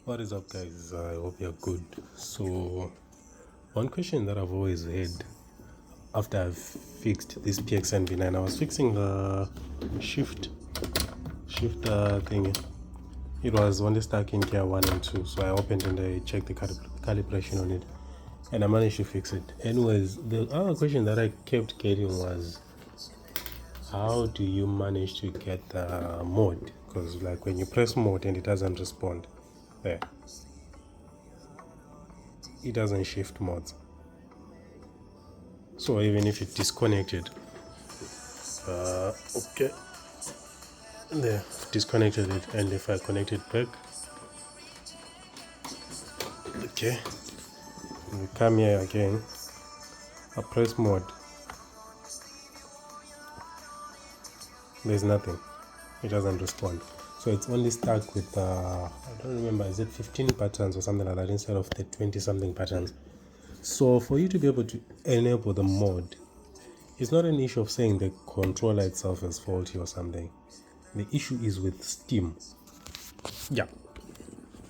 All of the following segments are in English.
What is up, guys? I hope you're good. So one question that I've always had after I've fixed this PXN V9, I was fixing the shift thing. It was only stuck in gear 1 and 2, so I opened and I checked the calibration on it, and I managed to fix it. Anyways, the other question that I kept getting was, how do you manage to get the mode? Because like when you press mode and it doesn't respond, there, it doesn't shift modes. So even if it disconnected, okay, there, disconnected it, and if I connect it back, okay, we come here again, I press mode, there's nothing, it doesn't respond. So it's only stuck with I don't remember, is it 15 patterns or something like that instead of the 20 something patterns. So for you to be able to enable the mode, it's not an issue of saying the controller itself is faulty or something. The issue is with Steam. Yeah,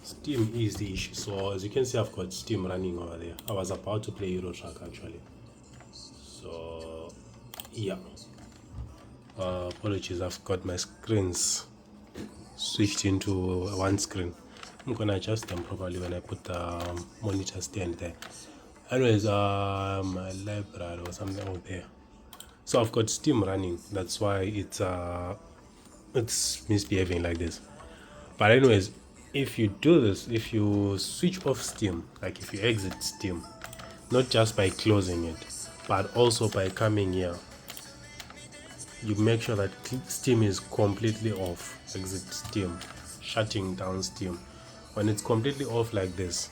Steam is the issue. So as you can see, I've got Steam running over there. I was about to play Euro Truck actually. So yeah, apologies, I've got my screens switched into one screen. I'm gonna adjust them properly when I put the monitor stand there. Anyways, my library or something out there. So I've got Steam running. That's why it's misbehaving like this. But anyways, if you do this, if you switch off Steam, like if you exit Steam, not just by closing it, but also by coming here, you make sure that Steam is completely off. Exit Steam, shutting down Steam. When it's completely off like this,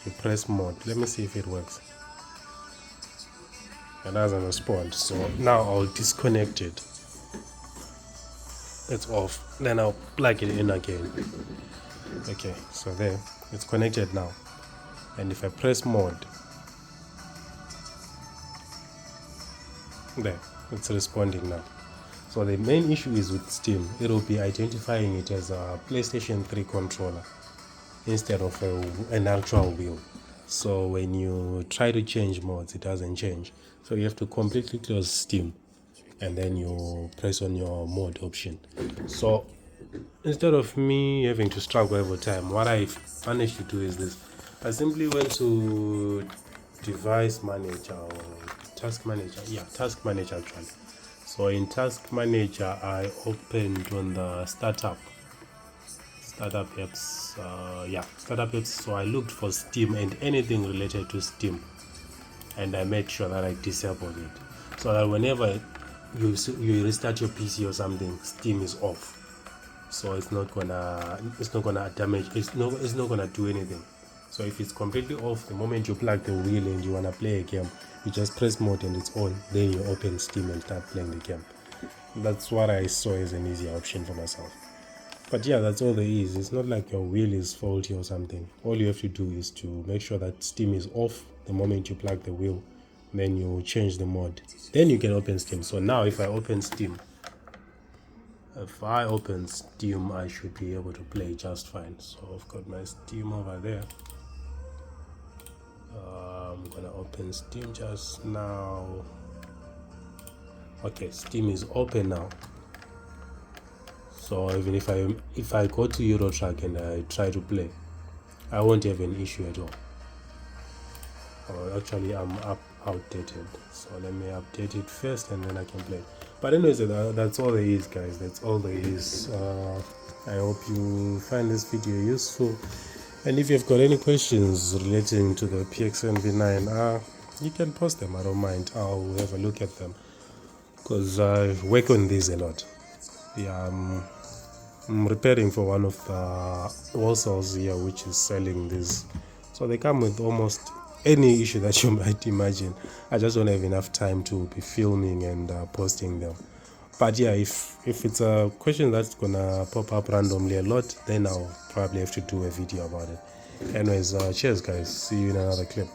you press mode. Let me see if it works. It doesn't respond. So now I'll disconnect it. It's off. Then I'll plug it in again. Okay, so there, it's connected now. And if I press mode, there, it's responding now. So the main issue is with Steam, it will be identifying it as a PlayStation 3 controller instead of an actual wheel. So when you try to change modes, it doesn't change. So you have to completely close Steam and then you press on your mode option. So instead of me having to struggle every time, what I managed to do is this. I simply went to device manager or task manager. Yeah, task manager actually. So in task manager, I opened on the startup apps. Startup apps. So I looked for Steam and anything related to Steam, and I made sure that I disabled it, so that whenever you restart your PC or something, Steam is off. So it's not gonna damage. It's not gonna do anything. So if it's completely off, the moment you plug the wheel and you wanna play a game, you just press mode and it's on. Then you open Steam and start playing the game. That's what I saw as an easy option for myself. But yeah, that's all there is. It's not like your wheel is faulty or something. All you have to do is to make sure that Steam is off the moment you plug the wheel. Then you change the mode. Then you can open Steam. So now if I open Steam, I should be able to play just fine. So I've got my Steam over there. I'm gonna open Steam just now. Okay, Steam is open now. So even if I go to Euro Truck and I try to play, I won't have an issue at all. Actually, I'm outdated, so let me update it first and then I can play. But anyways, that's all there is, guys. That's all there is. I hope you find this video useful, and if you've got any questions relating to the PXN V9, you can post them. I don't mind. I'll have a look at them because I work on these a lot. Yeah, I'm repairing for one of the wholesalers here which is selling these, so they come with almost any issue that you might imagine. I just don't have enough time to be filming and posting them. But yeah, if it's a question that's gonna pop up randomly a lot, then I'll probably have to do a video about it. Anyways, cheers guys, see you in another clip.